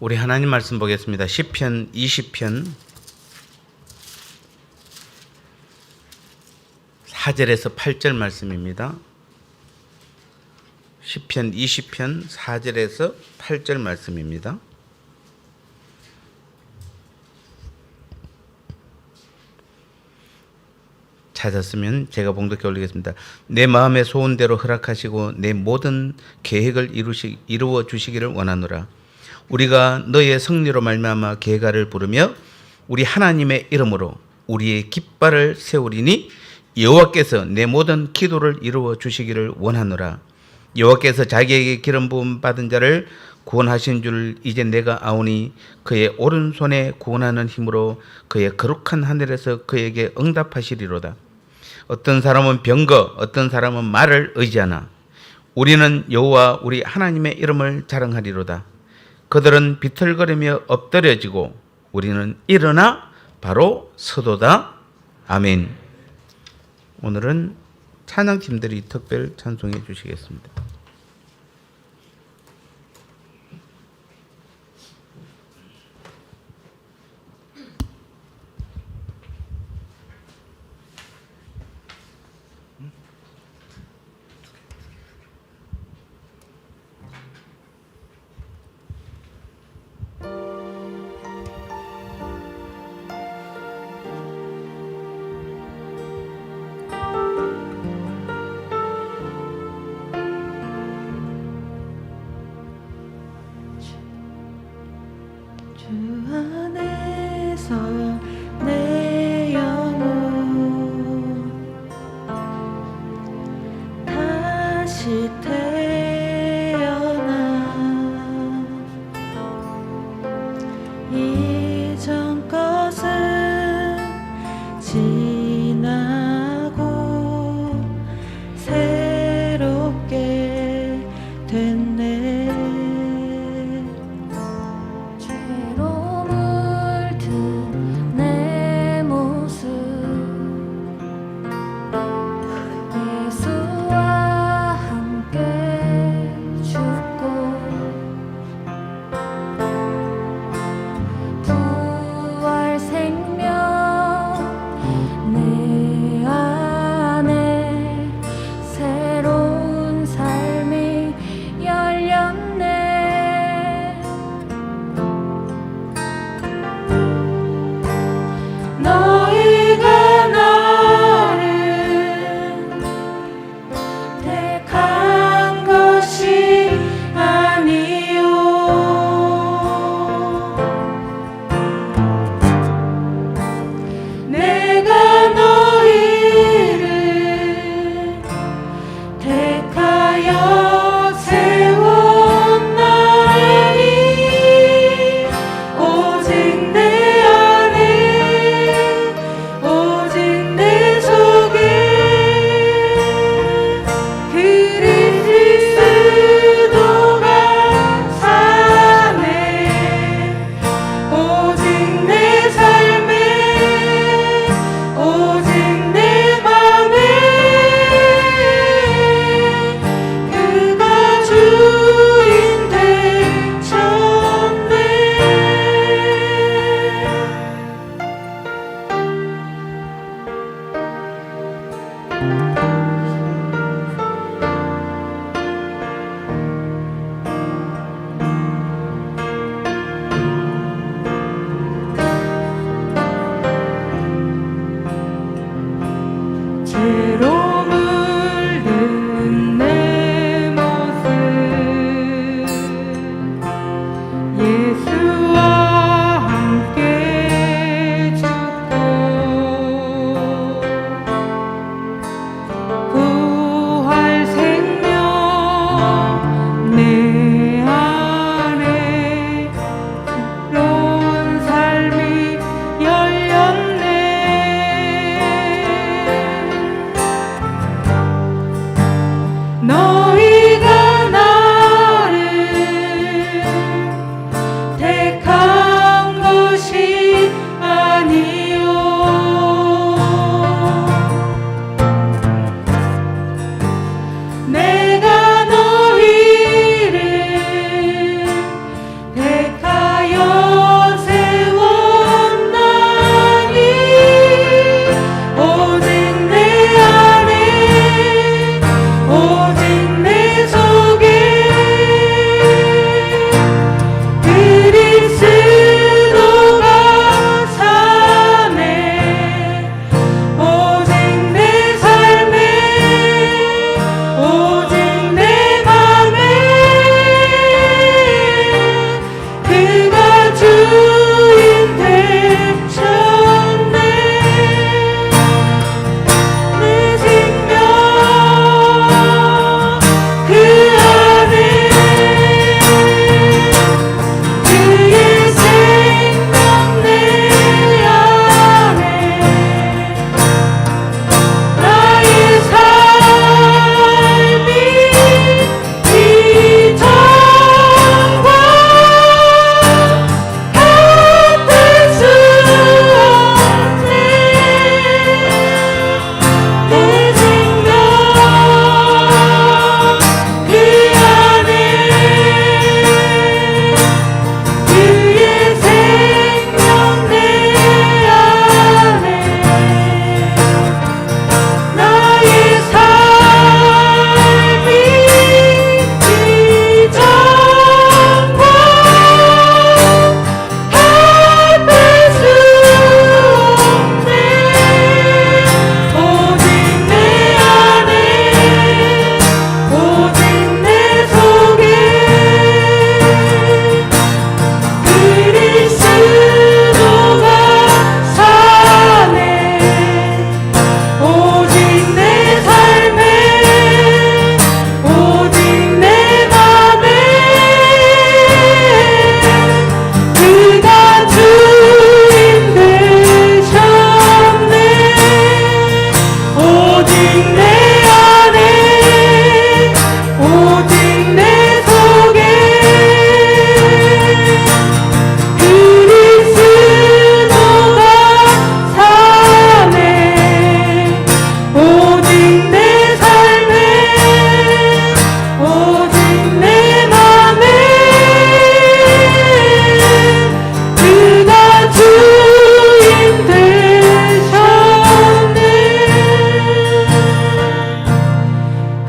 우리 하나님 말씀 보겠습니다. 시편 20편 4절에서 8절 말씀입니다. 시편 20편 4절에서 8절 말씀입니다. 찾았으면 제가 봉독해 올리겠습니다. 내 마음의 소원대로 허락하시고 내 모든 계획을 이루어 주시기를 원하노라. 우리가 너의 성리로 말미암아 계가를 부르며 우리 하나님의 이름으로 우리의 깃발을 세우리니 여호와께서 내 모든 기도를 이루어 주시기를 원하노라. 여호와께서 자기에게 기름 부음 받은 자를 구원하신 줄 이제 내가 아오니 그의 오른손에 구원하는 힘으로 그의 거룩한 하늘에서 그에게 응답하시리로다. 어떤 사람은 병거, 어떤 사람은 말을 의지하나 우리는 여호와 우리 하나님의 이름을 자랑하리로다. 그들은 비틀거리며 엎드려지고 우리는 일어나 바로 서도다. 아멘. 오늘은 찬양팀들이 특별 찬송해 주시겠습니다. 주 안에서 내 영혼 다시 태어나 이전 것은 지나고 새롭게 됐네. 내가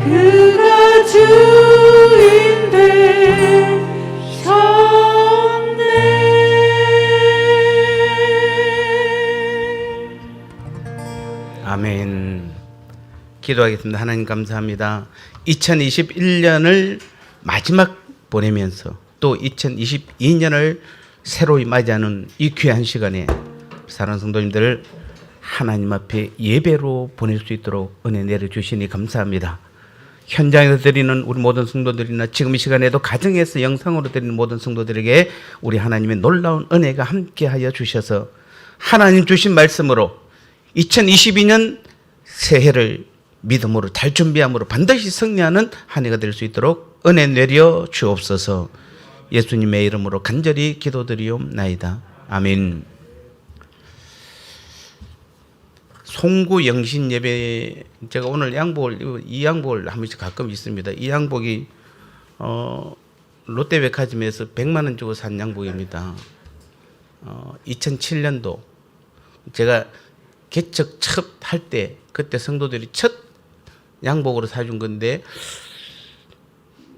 그가 주인 되셨네. 아멘. 기도하겠습니다. 하나님 감사합니다. 2021년을 마지막 보내면서 또 2022년을 새로이 맞이하는 이 귀한 시간에 사랑하는 성도님들을 하나님 앞에 예배로 보낼 수 있도록 은혜 내려주시니 감사합니다. 현장에서 드리는 우리 모든 성도들이나 지금 이 시간에도 가정에서 영상으로 드리는 모든 성도들에게 우리 하나님의 놀라운 은혜가 함께하여 주셔서 하나님 주신 말씀으로 2022년 새해를 믿음으로 잘 준비함으로 반드시 승리하는 한 해가 될 수 있도록 은혜 내려 주옵소서. 예수님의 이름으로 간절히 기도드리옵나이다. 아멘. 송구 영신 예배, 제가 오늘 양복을, 이 양복을 한 번씩 가끔 있습니다. 이 양복이 롯데백화점에서 100만 원 주고 산 양복입니다. 2007년도 제가 개척 첫 할 때 그때 성도들이 첫 양복으로 사준 건데,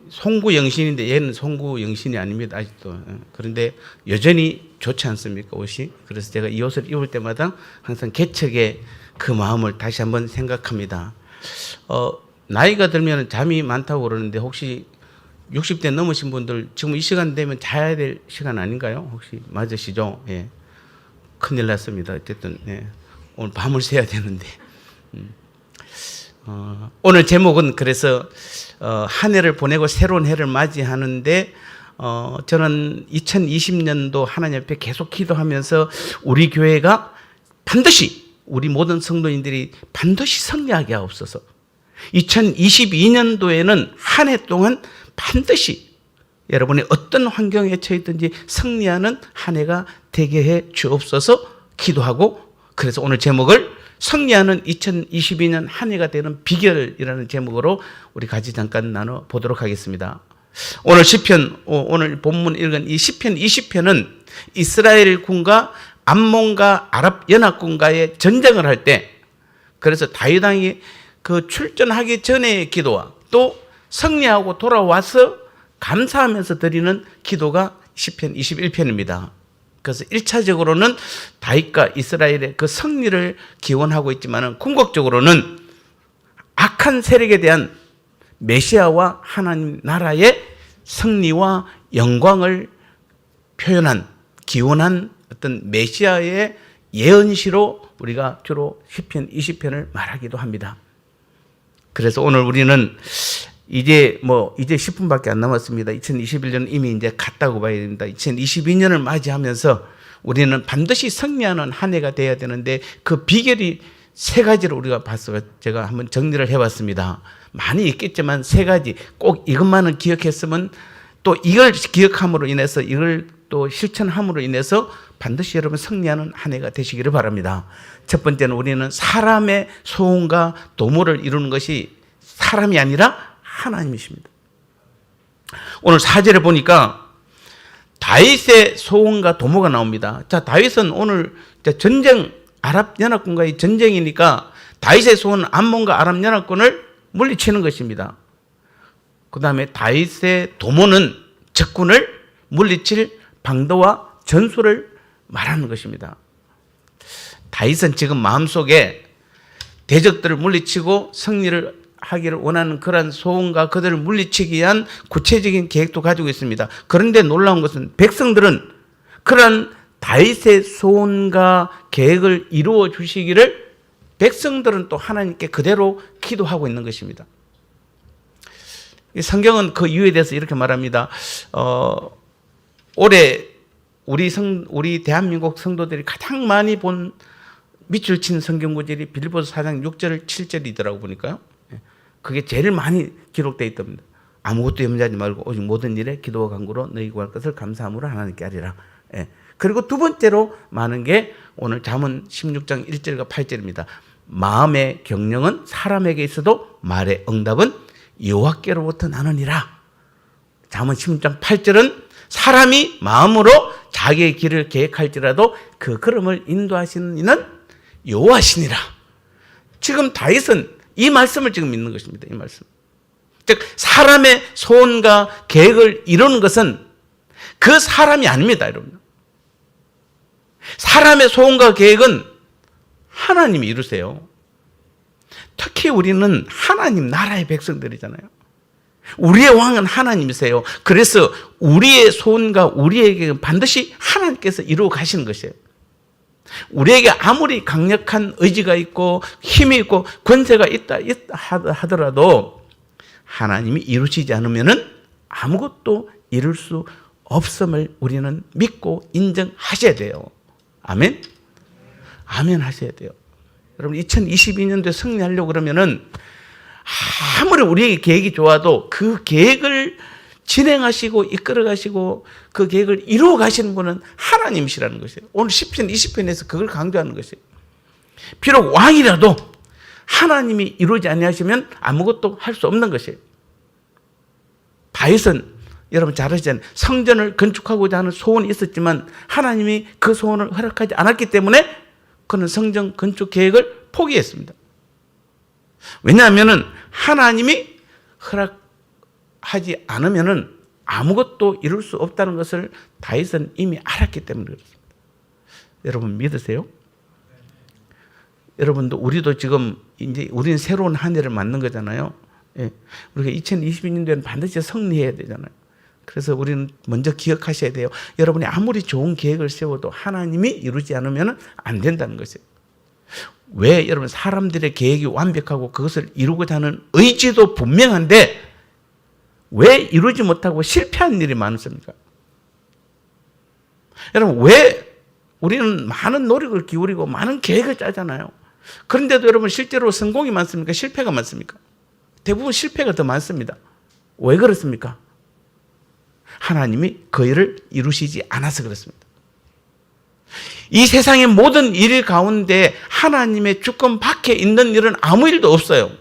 송구 영신인데 얘는 송구 영신이 아닙니다, 아직도. 그런데 여전히 좋지 않습니까, 옷이? 그래서 제가 이 옷을 입을 때마다 항상 개척의 그 마음을 다시 한번 생각합니다. 나이가 들면 잠이 많다고 그러는데 혹시 60대 넘으신 분들 지금 이 시간 되면 자야 될 시간 아닌가요? 혹시 맞으시죠? 예. 큰일 났습니다. 어쨌든 예. 오늘 밤을 새야 되는데. 오늘 제목은 그래서 한 해를 보내고 새로운 해를 맞이하는데, 저는 2020년도 하나님 앞에 계속 기도하면서 우리 교회가 반드시, 우리 모든 성도인들이 반드시 승리하게 하옵소서. 2022년도에는 한 해 동안 반드시 여러분이 어떤 환경에 처했든지 승리하는 한 해가 되게 해 주옵소서 기도하고, 그래서 오늘 제목을 승리하는 2022년 한 해가 되는 비결이라는 제목으로 우리 같이 잠깐 나눠 보도록 하겠습니다. 오늘 시편, 오늘 본문 읽은 이 시편 20편은 이스라엘 군과 암몬과 아랍 연합군과의 전쟁을 할 때, 그래서 다윗 왕이 그 출전하기 전의 기도와 또 승리하고 돌아와서 감사하면서 드리는 기도가 시편 21편입니다. 그래서 1차적으로는 다윗과 이스라엘의 그 승리를 기원하고 있지만 궁극적으로는 악한 세력에 대한 메시아와 하나님 나라의 승리와 영광을 표현한, 기원한 어떤 메시아의 예언시로 우리가 주로 시편 20편을 말하기도 합니다. 그래서 오늘 우리는 이제 10분밖에 안 남았습니다. 2021년 이미 이제 갔다고 봐야 됩니다. 2022년을 맞이하면서 우리는 반드시 승리하는 한 해가 돼야 되는데, 그 비결이 세 가지를 우리가 봤어요. 제가 한번 정리를 해봤습니다. 많이 있겠지만 세 가지, 꼭 이것만은 기억했으면 또 이걸 기억함으로 인해서 이걸 또 실천함으로 인해서 반드시 여러분 승리하는 한 해가 되시기를 바랍니다. 첫 번째는 우리는 사람의 소원과 도모를 이루는 것이 사람이 아니라 하나님이십니다. 오늘 4절에 보니까 다윗의 소원과 도모가 나옵니다. 자, 다윗은 오늘 전쟁, 아랍 연합군과의 전쟁이니까 다윗의 소원은 암몬과 아랍 연합군을 물리치는 것입니다. 그 다음에 다윗의 도모는 적군을 물리칠 방도와 전술을 말하는 것입니다. 다윗은 지금 마음속에 대적들을 물리치고 승리를 하기를 원하는 그러한 소원과 그들을 물리치기 위한 구체적인 계획도 가지고 있습니다. 그런데 놀라운 것은 백성들은 그러한 다윗의 소원과 계획을 이루어 주시기를 백성들은 또 하나님께 그대로 기도하고 있는 것입니다. 성경은 그 이유에 대해서 이렇게 말합니다. 올해 우리 대한민국 성도들이 가장 많이 본 밑줄 친 성경 구절이 빌립보서 4장 6절 7절이더라고 보니까요. 그게 제일 많이 기록되어 있답니다. 아무것도 염려하지 말고 오직 모든 일에 기도와 간구로 너희 구할 것을 감사함으로 하나님께 하리라. 그리고 두 번째로 많은 게 오늘 잠언 16장 1절과 8절입니다. 마음의 경영은 사람에게 있어도 말의 응답은 여호와께로부터 나느니라. 잠언 16장 8절은 사람이 마음으로 자기의 길을 계획할지라도 그 걸음을 인도하시는 이는 여호와시니라. 지금 다윗은 이 말씀을 지금 믿는 것입니다. 이 말씀. 즉 사람의 소원과 계획을 이루는 것은 그 사람이 아닙니다, 여러분. 사람의 소원과 계획은 하나님이 이루세요. 특히 우리는 하나님 나라의 백성들이잖아요. 우리의 왕은 하나님이세요. 그래서 우리의 소원과 우리의 계획은 반드시 하나님께서 이루어 가시는 것이에요. 우리에게 아무리 강력한 의지가 있고 힘이 있고 권세가 있다 하더라도 하나님이 이루시지 않으면 아무것도 이룰 수 없음을 우리는 믿고 인정하셔야 돼요. 아멘? 아멘 하셔야 돼요. 여러분 2022년도에 승리하려고 그러면은 아무리 우리의 계획이 좋아도 그 계획을 진행하시고 이끌어 가시고 그 계획을 이루어 가시는 분은 하나님이시라는 것이에요. 오늘 시편 20편에서 그걸 강조하는 것이에요. 비록 왕이라도 하나님이 이루지 아니하시면 아무것도 할 수 없는 것이에요. 다윗은 여러분 잘 아시잖아요. 성전을 건축하고자 하는 소원이 있었지만 하나님이 그 소원을 허락하지 않았기 때문에 그는 성전 건축 계획을 포기했습니다. 왜냐하면 하나님이 허락하지 않으면 아무것도 이룰 수 없다는 것을 다윗은 이미 알았기 때문에 그렇습니다. 여러분 믿으세요? 여러분도 우리도 지금 이제 우리는 새로운 한 해를 맞는 거잖아요. 예. 우리가 2022년도에는 반드시 승리해야 되잖아요. 그래서 우리는 먼저 기억하셔야 돼요. 여러분이 아무리 좋은 계획을 세워도 하나님이 이루지 않으면 안 된다는 것이에요. 왜 여러분 사람들의 계획이 완벽하고 그것을 이루고자 하는 의지도 분명한데 왜 이루지 못하고 실패한 일이 많습니까? 여러분 왜 우리는 많은 노력을 기울이고 많은 계획을 짜잖아요. 그런데도 여러분 실제로 성공이 많습니까? 실패가 많습니까? 대부분 실패가 더 많습니다. 왜 그렇습니까? 하나님이 그 일을 이루시지 않아서 그렇습니다. 이 세상의 모든 일 가운데 하나님의 주권 밖에 있는 일은 아무 일도 없어요.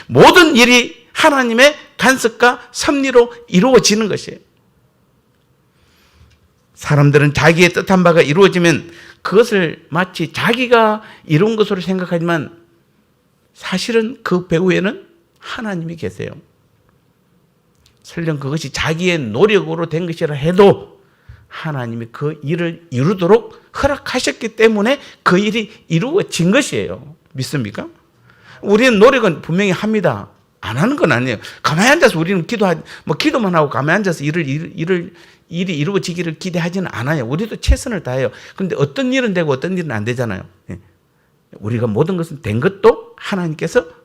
모든 일이 하나님의 간섭과 섭리로 이루어지는 것이에요. 사람들은 자기의 뜻한 바가 이루어지면 그것을 마치 자기가 이룬 것으로 생각하지만 사실은 그 배후에는 하나님이 계세요. 설령 그것이 자기의 노력으로 된 것이라 해도 하나님이 그 일을 이루도록 허락하셨기 때문에 그 일이 이루어진 것이에요. 믿습니까? 우리는 노력은 분명히 합니다. 안 하는 건 아니에요. 가만히 앉아서 우리는 기도만 하고 가만히 앉아서 일이 이루어지기를 기대하지는 않아요. 우리도 최선을 다해요. 그런데 어떤 일은 되고 어떤 일은 안 되잖아요. 우리가 모든 것은 된 것도 하나님께서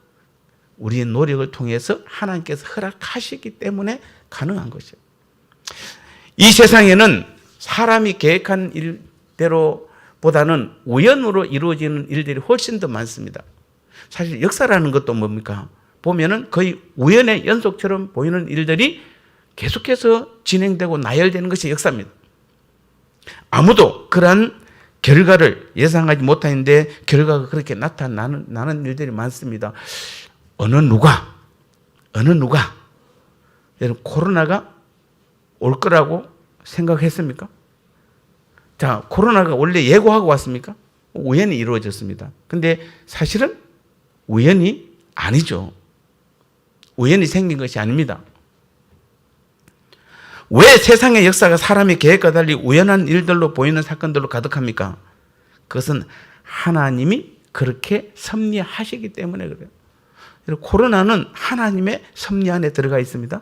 우리의 노력을 통해서 하나님께서 허락하시기 때문에 가능한 것이에요. 이 세상에는 사람이 계획한 일대로보다는 우연으로 이루어지는 일들이 훨씬 더 많습니다. 사실 역사라는 것도 뭡니까? 보면은 거의 우연의 연속처럼 보이는 일들이 계속해서 진행되고 나열되는 것이 역사입니다. 아무도 그러한 결과를 예상하지 못하는데 결과가 그렇게 나타나는 일들이 많습니다. 어느 누가 여러분 코로나가 올 거라고 생각했습니까? 자, 코로나가 원래 예고하고 왔습니까? 우연히 이루어졌습니다. 근데 사실은 우연이 아니죠. 우연히 생긴 것이 아닙니다. 왜 세상의 역사가 사람의 계획과 달리 우연한 일들로 보이는 사건들로 가득합니까? 그것은 하나님이 그렇게 섭리하시기 때문에 그래요. 코로나는 하나님의 섭리 안에 들어가 있습니다.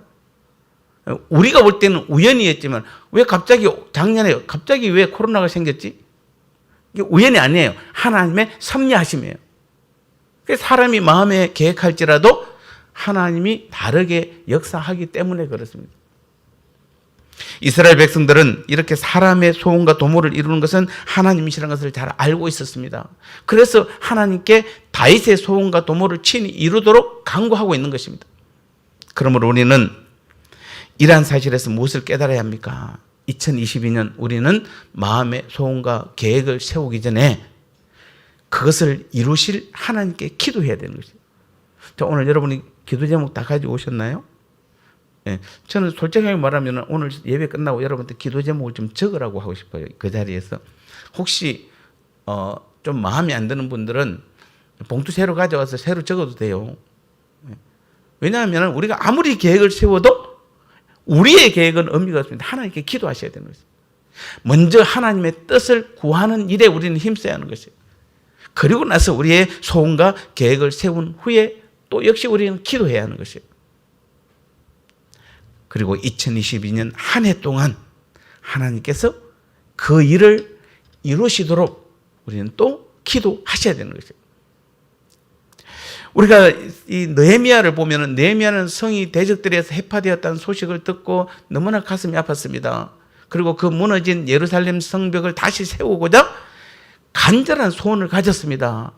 우리가 볼 때는 우연이었지만 왜 갑자기 작년에 갑자기 왜 코로나가 생겼지? 이게 우연이 아니에요. 하나님의 섭리하심이에요. 사람이 마음에 계획할지라도 하나님이 다르게 역사하기 때문에 그렇습니다. 이스라엘 백성들은 이렇게 사람의 소원과 도모를 이루는 것은 하나님이시라는 것을 잘 알고 있었습니다. 그래서 하나님께 다윗의 소원과 도모를 친히 이루도록 강구하고 있는 것입니다. 그러므로 우리는 이러한 사실에서 무엇을 깨달아야 합니까? 2022년 우리는 마음의 소원과 계획을 세우기 전에 그것을 이루실 하나님께 기도해야 되는 것이죠. 자, 오늘 여러분이 기도 제목 다 가지고 오셨나요? 예, 저는 솔직하게 말하면 오늘 예배 끝나고 여러분들 기도 제목을 좀 적으라고 하고 싶어요. 그 자리에서. 혹시 좀 마음에 안 드는 분들은 봉투 새로 가져와서 새로 적어도 돼요. 왜냐하면 우리가 아무리 계획을 세워도 우리의 계획은 의미가 없습니다. 하나님께 기도하셔야 되는 것이죠. 먼저 하나님의 뜻을 구하는 일에 우리는 힘써야 하는 것이에요. 그리고 나서 우리의 소원과 계획을 세운 후에 또 역시 우리는 기도해야 하는 것이에요. 그리고 2022년 한 해 동안 하나님께서 그 일을 이루시도록 우리는 또 기도하셔야 되는 것이에요. 우리가 이 느헤미야를 보면은 느헤미야는 성이 대적들에서 해파되었다는 소식을 듣고 너무나 가슴이 아팠습니다. 그리고 그 무너진 예루살렘 성벽을 다시 세우고자 간절한 소원을 가졌습니다.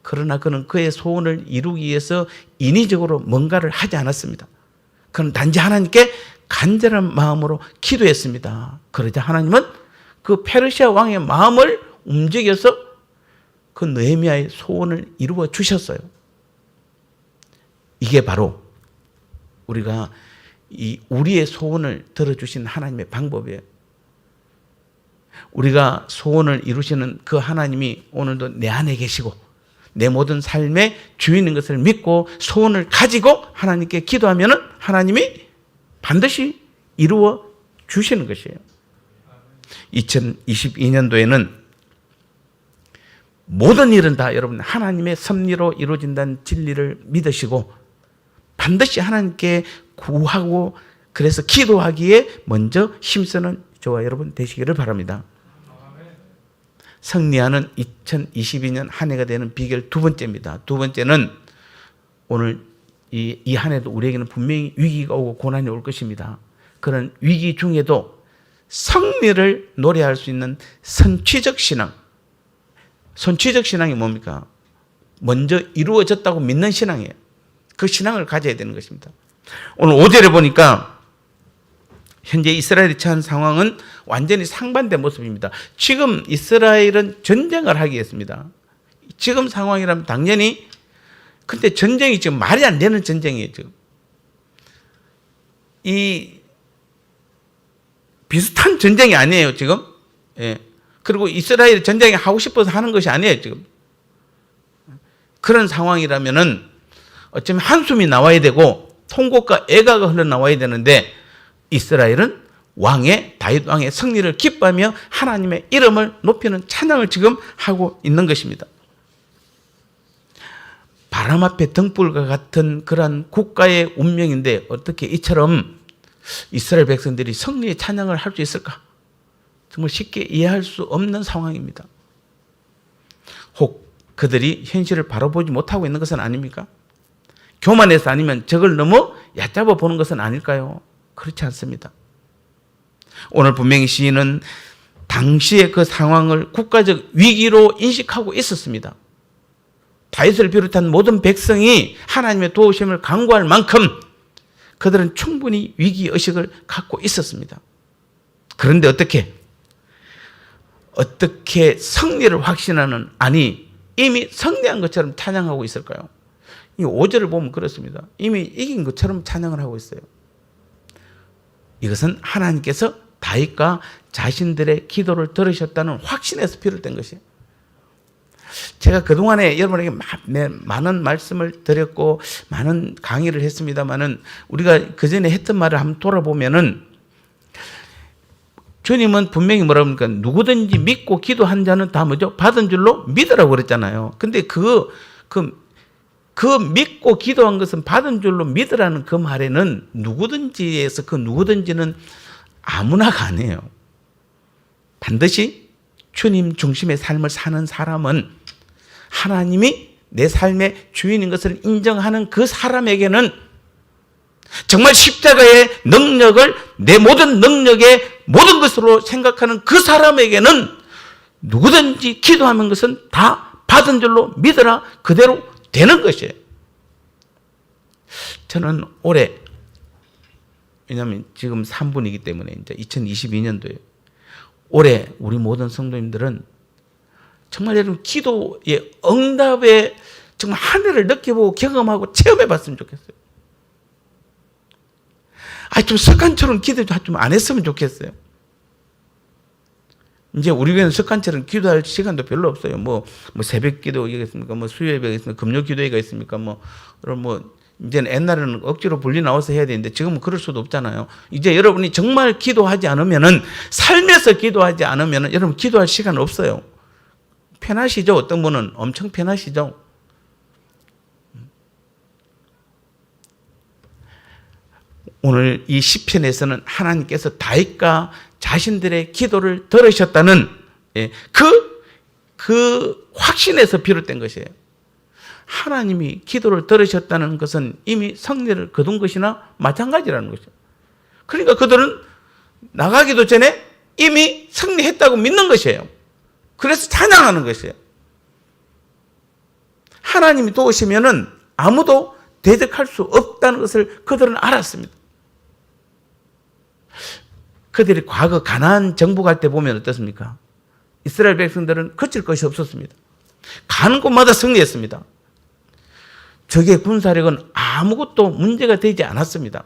그러나 그는 그의 소원을 이루기 위해서 인위적으로 뭔가를 하지 않았습니다. 그는 단지 하나님께 간절한 마음으로 기도했습니다. 그러자 하나님은 그 페르시아 왕의 마음을 움직여서 그 느헤미야의 소원을 이루어 주셨어요. 이게 바로 우리가 이 우리의 소원을 들어주신 하나님의 방법이에요. 우리가 소원을 이루시는 그 하나님이 오늘도 내 안에 계시고 내 모든 삶의 주인인 것을 믿고 소원을 가지고 하나님께 기도하면은 하나님이 반드시 이루어 주시는 것이에요. 2022년도에는 모든 일은 다 여러분 하나님의 섭리로 이루어진다는 진리를 믿으시고 반드시 하나님께 구하고 그래서 기도하기에 먼저 힘쓰는 저와 여러분 되시기를 바랍니다. 승리하는 2022년 한 해가 되는 비결 두 번째입니다. 두 번째는 오늘 이 한 해도 우리에게는 분명히 위기가 오고 고난이 올 것입니다. 그런 위기 중에도 승리를 노래할 수 있는 선취적 신앙. 선취적 신앙이 뭡니까? 먼저 이루어졌다고 믿는 신앙이에요. 그 신앙을 가져야 되는 것입니다. 오늘 5절에 보니까 현재 이스라엘이 처한 상황은 완전히 상반된 모습입니다. 지금 이스라엘은 전쟁을 하겠습니다. 지금 상황이라면 당연히 근데 전쟁이 지금 말이 안 되는 전쟁이에요. 지금 이 비슷한 전쟁이 아니에요. 지금 예. 그리고 이스라엘이 전쟁이 하고 싶어서 하는 것이 아니에요. 지금 그런 상황이라면은 어쩌면 한숨이 나와야 되고 통곡과 애가가 흘러나와야 되는데 이스라엘은 왕의 다윗 왕의 승리를 기뻐하며 하나님의 이름을 높이는 찬양을 지금 하고 있는 것입니다. 바람 앞에 등불과 같은 그러한 국가의 운명인데 어떻게 이처럼 이스라엘 백성들이 승리의 찬양을 할 수 있을까? 정말 쉽게 이해할 수 없는 상황입니다. 혹 그들이 현실을 바라보지 못하고 있는 것은 아닙니까? 교만해서 아니면 적을 너무 얕잡아 보는 것은 아닐까요? 그렇지 않습니다. 오늘 분명히 시인은 당시의 그 상황을 국가적 위기로 인식하고 있었습니다. 다윗을 비롯한 모든 백성이 하나님의 도우심을 간구할 만큼 그들은 충분히 위기의식을 갖고 있었습니다. 그런데 어떻게 승리를 확신하는 아니 이미 승리한 것처럼 찬양하고 있을까요? 이 5절을 보면 그렇습니다. 이미 이긴 것처럼 찬양을 하고 있어요. 이것은 하나님께서 다윗과 자신들의 기도를 들으셨다는 확신에서 비롯된 것이에요. 제가 그동안에 여러분에게 많은 말씀을 드렸고 많은 강의를 했습니다마는 우리가 그전에 했던 말을 한번 돌아보면은 주님은 분명히 뭐라고 합니까? 누구든지 믿고 기도한 자는 다 뭐죠? 받은 줄로 믿으라고 그랬잖아요. 근데 그 믿고 기도한 것은 받은 줄로 믿으라는 그 말에는 누구든지에서 그 누구든지는 아무나가 아니에요. 반드시 주님 중심의 삶을 사는 사람은 하나님이 내 삶의 주인인 것을 인정하는 그 사람에게는 정말 십자가의 능력을 내 모든 능력의 모든 것으로 생각하는 그 사람에게는 누구든지 기도하는 것은 다 받은 줄로 믿으라 그대로 되는 것이에요. 저는 올해 왜냐하면 지금 3분이기 때문에 이제 2022년도에 올해 우리 모든 성도님들은 정말 여러분 기도의 응답에 정말 한 해를 느껴보고 경험하고 체험해 봤으면 좋겠어요. 좀 습관처럼 기도 좀 안 했으면 좋겠어요. 이제 우리 교회는 습관처럼 기도할 시간도 별로 없어요. 뭐 새벽 기도가 있습니까? 뭐 수요 예배가 있습니까? 금요 기도회가 있습니까? 그럼 이제는 옛날에는 억지로 분리 나와서 해야 되는데 지금은 그럴 수도 없잖아요. 이제 여러분이 정말 기도하지 않으면은, 삶에서 기도하지 않으면은 여러분 기도할 시간 없어요. 편하시죠? 어떤 분은 엄청 편하시죠? 오늘 이 시편에서는 하나님께서 다윗과 자신들의 기도를 들으셨다는 그 확신에서 비롯된 것이에요. 하나님이 기도를 들으셨다는 것은 이미 승리를 거둔 것이나 마찬가지라는 것이죠. 그러니까 그들은 나가기도 전에 이미 승리했다고 믿는 것이에요. 그래서 찬양하는 것이에요. 하나님이 도우시면은 아무도 대적할 수 없다는 것을 그들은 알았습니다. 그들이 과거 가나안 정복할 때 보면 어떻습니까? 이스라엘 백성들은 거칠 것이 없었습니다. 가는 곳마다 승리했습니다. 적의 군사력은 아무것도 문제가 되지 않았습니다.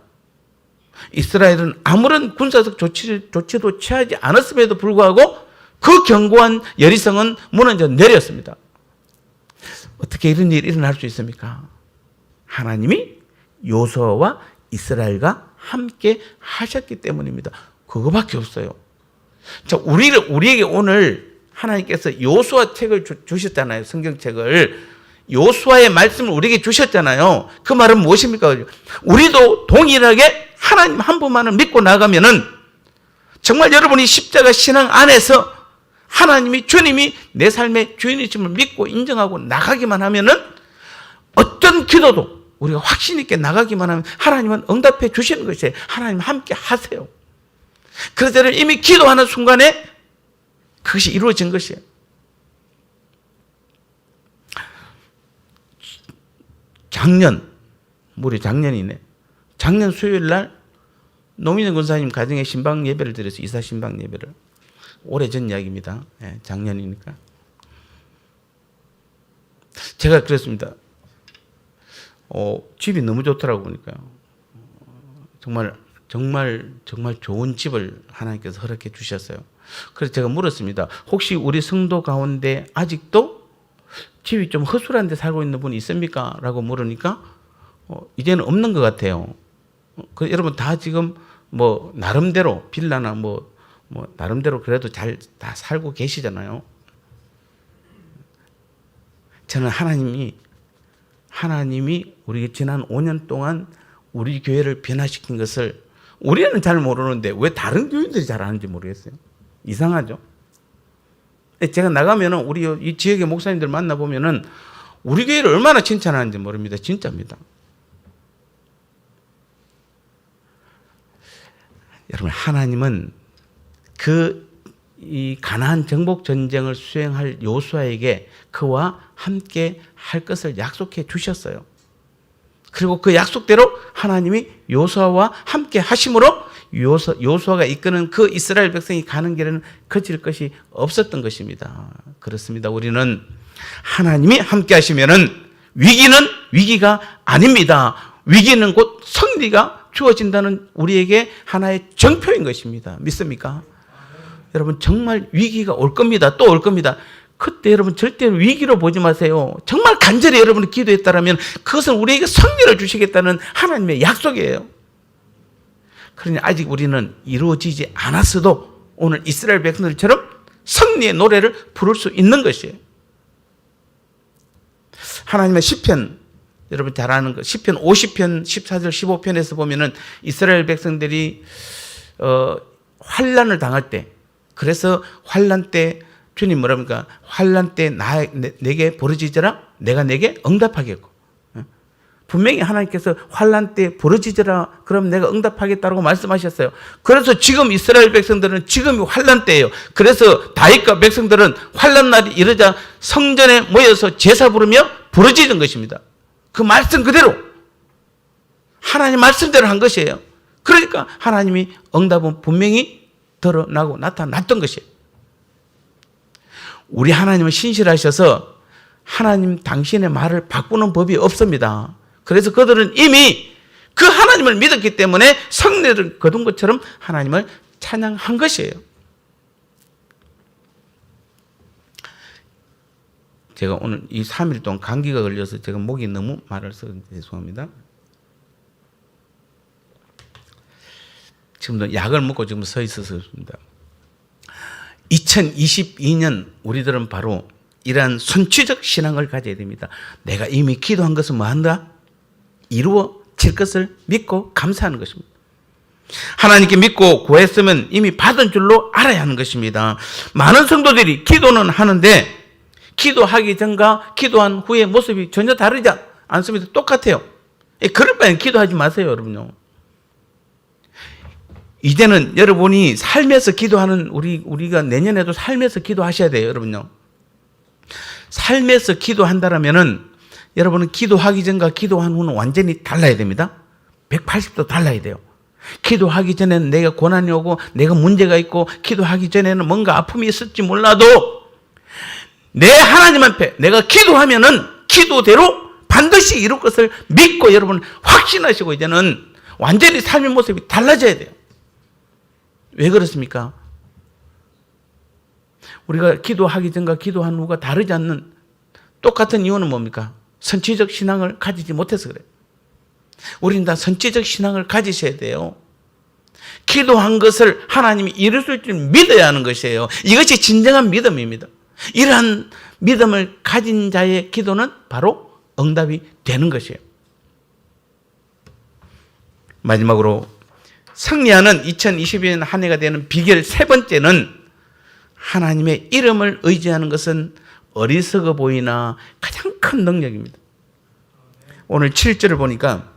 이스라엘은 아무런 군사적 조치도 취하지 않았음에도 불구하고 그 견고한 여리성은 무너져 내렸습니다. 어떻게 이런 일이 일어날 수 있습니까? 하나님이 요수아와 이스라엘과 함께 하셨기 때문입니다. 그거밖에 없어요. 자, 우리에게 오늘 하나님께서 요수아 책을 주셨잖아요. 성경책을. 요수아의 말씀을 우리에게 주셨잖아요. 그 말은 무엇입니까? 우리도 동일하게 하나님 한 분만을 믿고 나가면은 정말 여러분이 십자가 신앙 안에서 하나님이, 주님이 내 삶의 주인이심을 믿고 인정하고 나가기만 하면은 어떤 기도도 우리가 확신 있게 나가기만 하면 하나님은 응답해 주시는 것이에요. 하나님 함께 하세요. 그래서 이미 기도하는 순간에 그것이 이루어진 것이에요. 작년이네. 작년 수요일 날 노민현 권사님 가정에 신방 예배를 드려서 이사 신방 예배를. 오래전 이야기입니다. 네, 작년이니까. 제가 그랬습니다. 집이 너무 좋더라고 보니까요. 정말 좋은 집을 하나님께서 허락해 주셨어요. 그래서 제가 물었습니다. 혹시 우리 성도 가운데 아직도 집이 좀 허술한 데 살고 있는 분이 있습니까? 라고 물으니까 이제는 없는 것 같아요. 여러분 다 지금 뭐 나름대로 빌라나 뭐 나름대로 그래도 잘 다 살고 계시잖아요. 저는 하나님이 우리 지난 5년 동안 우리 교회를 변화시킨 것을 우리는 잘 모르는데 왜 다른 교회들이 잘 아는지 모르겠어요. 이상하죠? 제가 나가면은 우리 이 지역의 목사님들 만나보면은 우리 교회를 얼마나 칭찬하는지 모릅니다. 진짜입니다. 여러분, 하나님은 이 가나안 정복 전쟁을 수행할 요수아에게 그와 함께 할 것을 약속해 주셨어요. 그리고 그 약속대로 하나님이 요수아와 함께 하심으로 요수아가 이끄는 그 이스라엘 백성이 가는 길에는 거칠 것이 없었던 것입니다. 그렇습니다. 우리는 하나님이 함께 하시면은 위기가 아닙니다. 위기는 곧 승리가 주어진다는 우리에게 하나의 정표인 것입니다. 믿습니까? 여러분, 정말 위기가 올 겁니다. 또 올 겁니다. 그때 여러분 절대 위기로 보지 마세요. 정말 간절히 여러분이 기도했다면 그것은 우리에게 승리를 주시겠다는 하나님의 약속이에요. 그러니 아직 우리는 이루어지지 않았어도 오늘 이스라엘 백성들처럼 승리의 노래를 부를 수 있는 것이에요. 하나님의 시편, 여러분 잘 아는 거, 시편 50편, 14절, 15편에서 보면은 이스라엘 백성들이 환난을 당할 때, 그래서 환난 때 주님 뭐랍니까? 환난 때 내게 부르짖으라, 내가 내게 응답하겠고. 분명히 하나님께서 환난 때 부르짖으라, 그럼 내가 응답하겠다고 말씀하셨어요. 그래서 지금 이스라엘 백성들은 지금이 환난 때예요. 그래서 다윗과 백성들은 환난 날이 이르자 성전에 모여서 제사 부르며 부르짖은 것입니다. 그 말씀 그대로 하나님 말씀대로 한 것이에요. 그러니까 하나님이 응답은 분명히 드러나고 나타났던 것이에요. 우리 하나님은 신실하셔서 하나님 당신의 말을 바꾸는 법이 없습니다. 그래서 그들은 이미 그 하나님을 믿었기 때문에 승리를 거둔 것처럼 하나님을 찬양한 것이에요. 제가 오늘 이 3일 동안 감기가 걸려서 제가 목이 너무 말라서 죄송합니다. 지금도 약을 먹고 지금 서 있어서 그렇습니다. 2022년 우리들은 바로 이러한 선취적 신앙을 가져야 됩니다. 내가 이미 기도한 것은 뭐한다? 이루어질 것을 믿고 감사하는 것입니다. 하나님께 믿고 구했으면 이미 받은 줄로 알아야 하는 것입니다. 많은 성도들이 기도는 하는데 기도하기 전과 기도한 후의 모습이 전혀 다르지 않습니다. 똑같아요. 그럴 바에는 기도하지 마세요, 여러분요. 이제는 여러분이 삶에서 기도하는 우리가 내년에도 삶에서 기도하셔야 돼요, 여러분요. 삶에서 기도한다라면은 여러분은 기도하기 전과 기도한 후는 완전히 달라야 됩니다. 180도 달라야 돼요. 기도하기 전에는 내가 고난이 오고 내가 문제가 있고 기도하기 전에는 뭔가 아픔이 있을지 몰라도 내 하나님 앞에 내가 기도하면은 기도대로 반드시 이룰 것을 믿고 여러분 확신하시고 이제는 완전히 삶의 모습이 달라져야 돼요. 왜 그렇습니까? 우리가 기도하기 전과 기도한 후가 다르지 않는 똑같은 이유는 뭡니까? 선취적 신앙을 가지지 못해서 그래요. 우리는 다 선취적 신앙을 가지셔야 돼요. 기도한 것을 하나님이 이루실 줄 믿어야 하는 것이에요. 이것이 진정한 믿음입니다. 이러한 믿음을 가진 자의 기도는 바로 응답이 되는 것이에요. 마지막으로 승리하는 2022년 한 해가 되는 비결 세 번째는 하나님의 이름을 의지하는 것은 어리석어 보이나 가장 큰 능력입니다. 오늘 7절을 보니까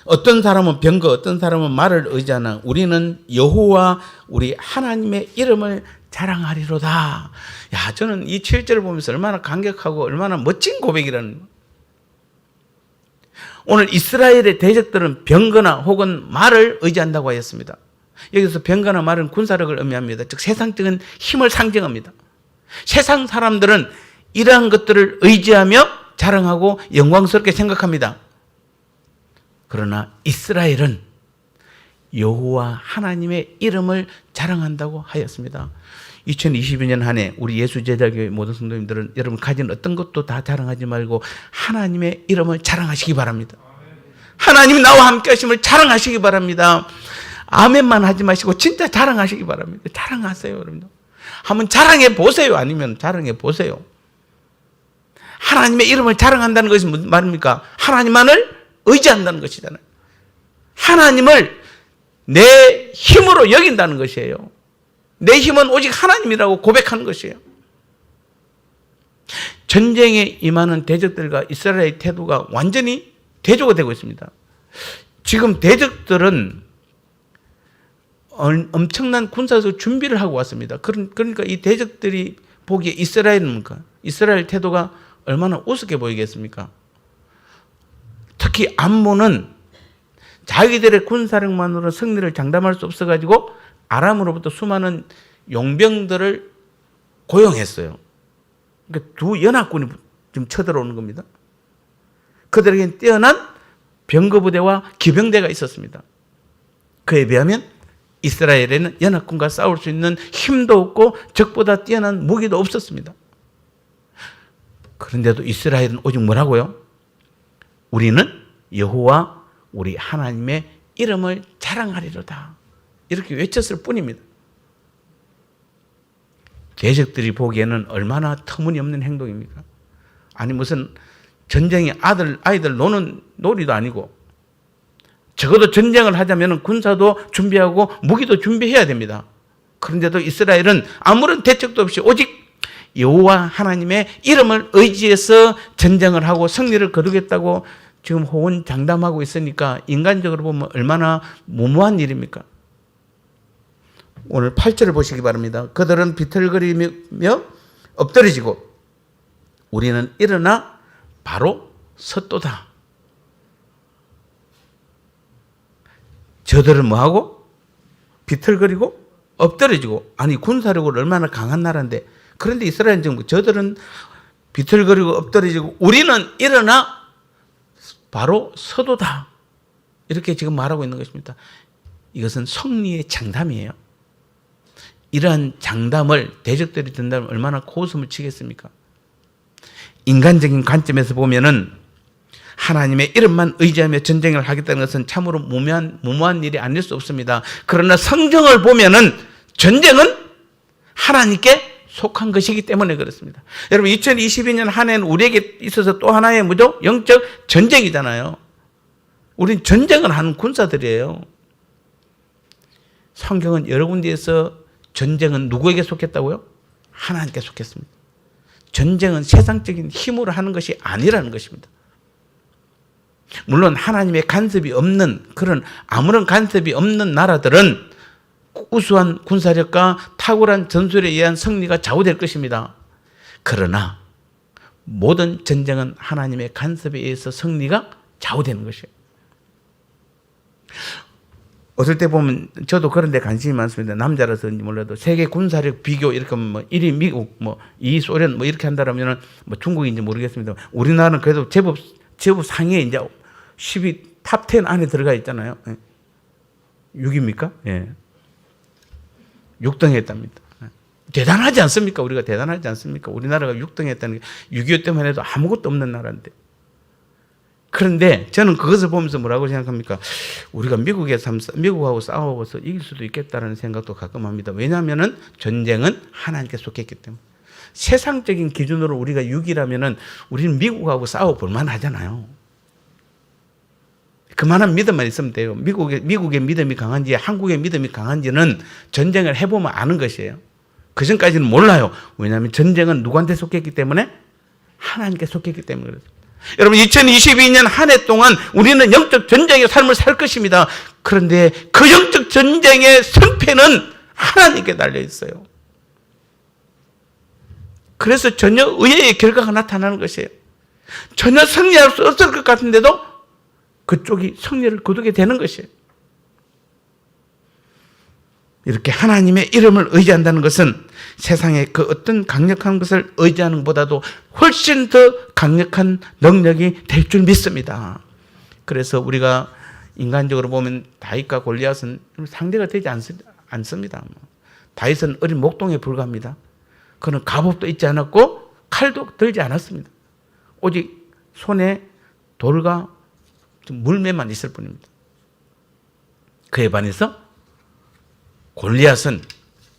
어떤 사람은 병거, 어떤 사람은 말을 의지하나 우리는 여호와 우리 하나님의 이름을 자랑하리로다. 야, 저는 이 7절을 보면서 얼마나 감격하고 얼마나 멋진 고백이라는 거예요. 오늘 이스라엘의 대적들은 병거나 혹은 말을 의지한다고 하였습니다. 여기서 병거나 말은 군사력을 의미합니다. 즉 세상적인 힘을 상징합니다. 세상 사람들은 이러한 것들을 의지하며 자랑하고 영광스럽게 생각합니다. 그러나 이스라엘은 여호와 하나님의 이름을 자랑한다고 하였습니다. 2022년 한 해 우리 예수제자교회 모든 성도님들은 여러분 가진 어떤 것도 다 자랑하지 말고 하나님의 이름을 자랑하시기 바랍니다. 하나님이 나와 함께 하심을 자랑하시기 바랍니다. 아멘만 하지 마시고 진짜 자랑하시기 바랍니다. 자랑하세요, 여러분들. 한번 자랑해 보세요. 아니면 자랑해 보세요. 하나님의 이름을 자랑한다는 것이 무슨 말입니까? 하나님만을 의지한다는 것이잖아요. 하나님을 내 힘으로 여긴다는 것이에요. 내 힘은 오직 하나님이라고 고백하는 것이에요. 전쟁에 임하는 대적들과 이스라엘의 태도가 완전히 대조가 되고 있습니다. 지금 대적들은 엄청난 군사적 준비를 하고 왔습니다. 그러니까 이 대적들이 보기에 이스라엘 태도가 얼마나 우습게 보이겠습니까? 특히 암몬은 자기들의 군사력만으로 승리를 장담할 수 없어가지고 아람으로부터 수많은 용병들을 고용했어요. 그러니까 두 연합군이 지금 쳐들어오는 겁니다. 그들에게는 뛰어난 병거부대와 기병대가 있었습니다. 그에 비하면 이스라엘에는 연합군과 싸울 수 있는 힘도 없고 적보다 뛰어난 무기도 없었습니다. 그런데도 이스라엘은 오직 뭐라고요? 우리는 여호와 우리 하나님의 이름을 자랑하리로다. 이렇게 외쳤을 뿐입니다. 대적들이 보기에는 얼마나 터무니없는 행동입니까? 아니 무슨 전쟁이 아이들 노는 놀이도 아니고 적어도 전쟁을 하자면 군사도 준비하고 무기도 준비해야 됩니다. 그런데도 이스라엘은 아무런 대책도 없이 오직 여호와 하나님의 이름을 의지해서 전쟁을 하고 승리를 거두겠다고 지금 호언장담하고 있으니까 인간적으로 보면 얼마나 무모한 일입니까? 오늘 8절을 보시기 바랍니다. 그들은 비틀거리며 엎드러지고 우리는 일어나 바로 섰도다. 저들은 뭐하고? 비틀거리고 엎드러지고. 아니 군사력으로 얼마나 강한 나라인데 그런데 이스라엘 정부 저들은 비틀거리고 엎드러지고 우리는 일어나 바로 서도다. 이렇게 지금 말하고 있는 것입니다. 이것은 승리의 장담이에요. 이러한 장담을 대적들이 든다면 얼마나 고웃음을 치겠습니까? 인간적인 관점에서 보면은 하나님의 이름만 의지하며 전쟁을 하겠다는 것은 참으로 무모한 일이 아닐 수 없습니다. 그러나 성경을 보면은 전쟁은 하나님께 속한 것이기 때문에 그렇습니다. 여러분 2022년 한 해는 우리에게 있어서 또 하나의 뭐죠? 영적 전쟁이잖아요. 우린 전쟁을 하는 군사들이에요. 성경은 여러 군데에서 전쟁은 누구에게 속했다고요? 하나님께 속했습니다. 전쟁은 세상적인 힘으로 하는 것이 아니라는 것입니다. 물론 하나님의 간섭이 없는 그런 아무런 간섭이 없는 나라들은 우수한 군사력과 탁월한 전술에 의한 승리가 좌우될 것입니다. 그러나 모든 전쟁은 하나님의 간섭에 의해서 승리가 좌우되는 것이에요. 어떨 때 보면 저도 그런 데 관심이 많습니다. 남자라서인지 몰라도 세계 군사력 비교 이렇게 뭐 1위 미국, 뭐 2위 소련 뭐 이렇게 한다라면은 뭐 중국인지 모르겠습니다. 우리나라는 그래도 제법 상위에 이제 10위 탑 10 안에 들어가 있잖아요. 6위입니까? 예. 6등 했답니다. 대단하지 않습니까? 우리가 대단하지 않습니까? 우리나라가 6등 했다는 게 6.25 때만 해도 아무것도 없는 나라인데. 그런데 저는 그것을 보면서 뭐라고 생각합니까? 우리가 미국하고 싸워서 이길 수도 있겠다는 생각도 가끔 합니다. 왜냐하면 전쟁은 하나님께 속했기 때문에. 세상적인 기준으로 우리가 6위라면은 우리는 미국하고 싸워볼 만하잖아요. 그만한 믿음만 있으면 돼요. 미국의 믿음이 강한지 한국의 믿음이 강한지는 전쟁을 해보면 아는 것이에요. 그 전까지는 몰라요. 왜냐하면 전쟁은 누구한테 속했기 때문에? 하나님께 속했기 때문에 그렇습니다. 여러분 2022년 한 해 동안 우리는 영적 전쟁의 삶을 살 것입니다. 그런데 그 영적 전쟁의 승패는 하나님께 달려 있어요. 그래서 전혀 의외의 결과가 나타나는 것이에요. 전혀 승리할 수 없을 것 같은데도 그쪽이 승리를 거두게 되는 것이에요. 이렇게 하나님의 이름을 의지한다는 것은 세상의 그 어떤 강력한 것을 의지하는 것보다도 훨씬 더 강력한 능력이 될 줄 믿습니다. 그래서 우리가 인간적으로 보면 다윗과 골리앗은 상대가 되지 않습니다. 다윗은 어린 목동에 불과합니다. 그는 갑옷도 있지 않았고 칼도 들지 않았습니다. 오직 손에 돌과 물매만 있을 뿐입니다. 그에 반해서 골리앗은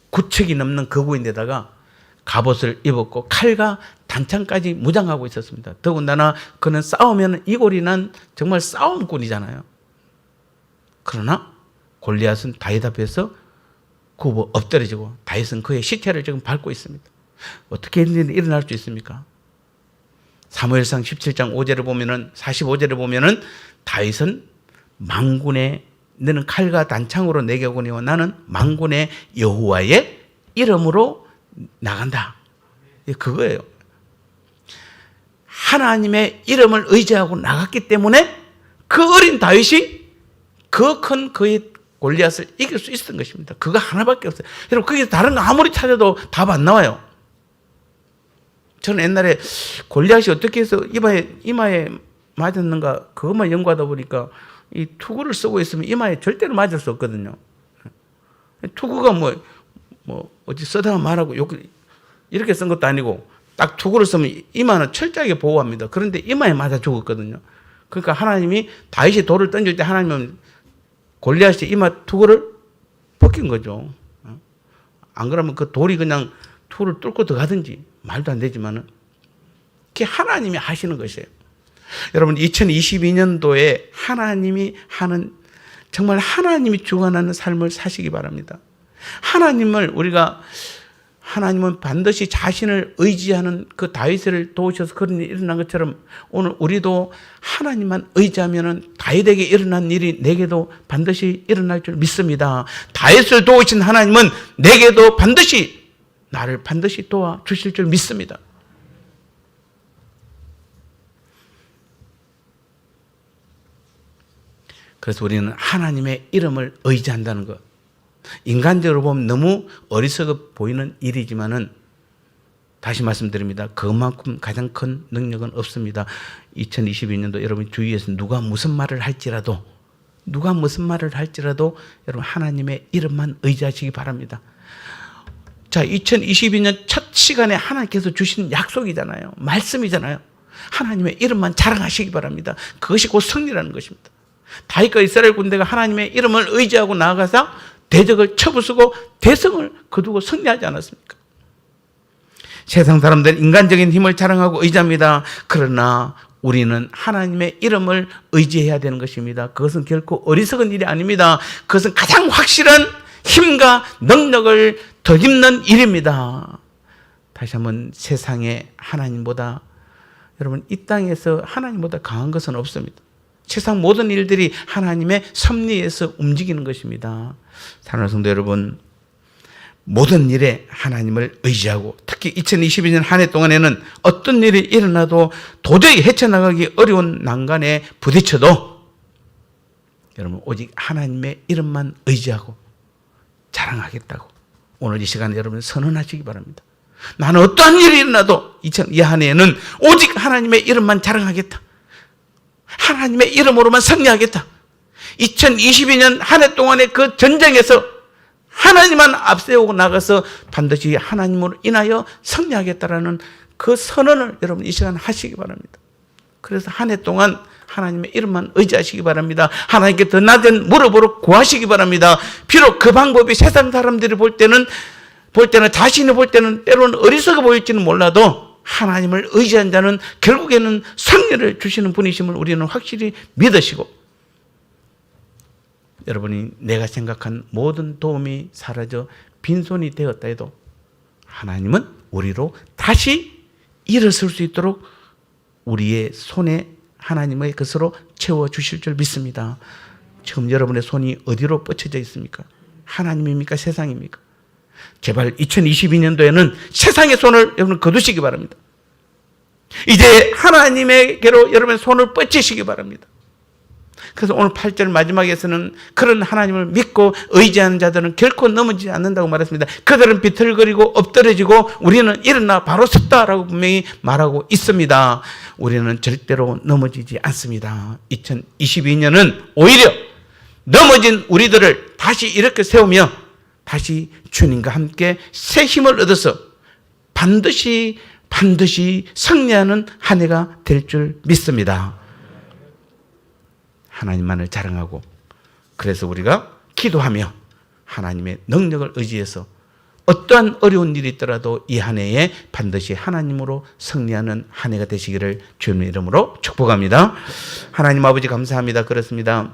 9척이 넘는 거구인데다가 갑옷을 입었고 칼과 단창까지 무장하고 있었습니다. 더군다나 그는 싸우면 이골이 난 정말 싸움꾼이잖아요. 그러나 골리앗은 다윗 앞에서 굽어 엎드려지고 다윗은 그의 시체를 지금 밟고 있습니다. 어떻게 일어날 수 있습니까? 사무엘상 17장 5절을 보면은 45절을 보면은 다윗은 만군의 너는 칼과 단창으로 내게 오거니와 나는 만군의 여호와의 이름으로 나간다. 그거예요. 하나님의 이름을 의지하고 나갔기 때문에 그 어린 다윗이 그 큰 그의 골리앗을 이길 수 있었던 것입니다. 그거 하나밖에 없어요. 여러분 거기서 다른 거 아무리 찾아도 답 안 나와요. 저는 옛날에 골리앗이 어떻게 해서 이마에 맞았는가 그것만 연구하다 보니까 이 투구를 쓰고 있으면 이마에 절대로 맞을 수 없거든요. 투구가 어디 쓰다가 말하고 이렇게 쓴 것도 아니고 딱 투구를 쓰면 이마는 철저하게 보호합니다. 그런데 이마에 맞아 죽었거든요. 그러니까 하나님이 다윗이 돌을 던질 때 하나님은 골리앗이 이마 투구를 벗긴 거죠. 안 그러면 그 돌이 그냥 투구를 뚫고 들어가든지 말도 안 되지만은 그게 하나님이 하시는 것이에요. 여러분 2022년도에 하나님이 하는 정말 하나님이 주관하는 삶을 사시기 바랍니다. 하나님은 반드시 자신을 의지하는 그 다윗을 도우셔서 그런 일이 일어난 것처럼 오늘 우리도 하나님만 의지하면 다윗에게 일어난 일이 내게도 반드시 일어날 줄 믿습니다. 다윗을 도우신 하나님은 내게도 나를 반드시 도와주실 줄 믿습니다. 그래서 우리는 하나님의 이름을 의지한다는 것. 인간적으로 보면 너무 어리석어 보이는 일이지만은 다시 말씀드립니다. 그만큼 가장 큰 능력은 없습니다. 2022년도 여러분 주위에서 누가 무슨 말을 할지라도 여러분 하나님의 이름만 의지하시기 바랍니다. 자, 2022년 첫 시간에 하나님께서 주신 약속이잖아요. 말씀이잖아요. 하나님의 이름만 자랑하시기 바랍니다. 그것이 곧 승리라는 것입니다. 다윗과 이스라엘 군대가 하나님의 이름을 의지하고 나아가서 대적을 쳐부수고 대성을 거두고 승리하지 않았습니까? 세상 사람들은 인간적인 힘을 자랑하고 의지합니다. 그러나 우리는 하나님의 이름을 의지해야 되는 것입니다. 그것은 결코 어리석은 일이 아닙니다. 그것은 가장 확실한 힘과 능력을 덧입는 일입니다. 다시 한번 세상에 하나님보다, 여러분, 이 땅에서 하나님보다 강한 것은 없습니다. 세상 모든 일들이 하나님의 섭리에서 움직이는 것입니다. 사랑하는 성도 여러분, 모든 일에 하나님을 의지하고, 특히 2022년 한 해 동안에는 어떤 일이 일어나도 도저히 헤쳐나가기 어려운 난간에 부딪혀도 여러분 오직 하나님의 이름만 의지하고 자랑하겠다고 오늘 이 시간에 여러분 선언하시기 바랍니다. 나는 어떠한 일이 일어나도 이 한 해에는 오직 하나님의 이름만 자랑하겠다. 하나님의 이름으로만 승리하겠다. 2022년 한 해 동안의 그 전쟁에서 하나님만 앞세우고 나가서 반드시 하나님으로 인하여 승리하겠다라는 그 선언을 여러분 이 시간 하시기 바랍니다. 그래서 한 해 동안 하나님의 이름만 의지하시기 바랍니다. 하나님께 더 낮은 무릎으로 구하시기 바랍니다. 비록 그 방법이 세상 사람들이 볼 때는 자신이 볼 때는 때로는 어리석어 보일지는 몰라도 하나님을 의지한 자는 결국에는 승리를 주시는 분이심을 우리는 확실히 믿으시고, 여러분이 내가 생각한 모든 도움이 사라져 빈손이 되었다 해도 하나님은 우리로 다시 일어설 수 있도록 우리의 손에 하나님의 것으로 채워주실 줄 믿습니다. 지금 여러분의 손이 어디로 뻗쳐져 있습니까? 하나님입니까? 세상입니까? 제발 2022년도에는 세상의 손을 여러분 거두시기 바랍니다. 이제 하나님에게로 여러분 손을 뻗치시기 바랍니다. 그래서 오늘 8절 마지막에서는 그런 하나님을 믿고 의지하는 자들은 결코 넘어지지 않는다고 말했습니다. 그들은 비틀거리고 엎드러지고 우리는 일어나 바로 섰다라고 분명히 말하고 있습니다. 우리는 절대로 넘어지지 않습니다. 2022년은 오히려 넘어진 우리들을 다시 이렇게 세우며 다시 주님과 함께 새 힘을 얻어서 반드시 승리하는 한 해가 될 줄 믿습니다. 하나님만을 자랑하고, 그래서 우리가 기도하며 하나님의 능력을 의지해서 어떠한 어려운 일이 있더라도 이 한 해에 반드시 하나님으로 승리하는 한 해가 되시기를 주님의 이름으로 축복합니다. 하나님 아버지 감사합니다. 그렇습니다.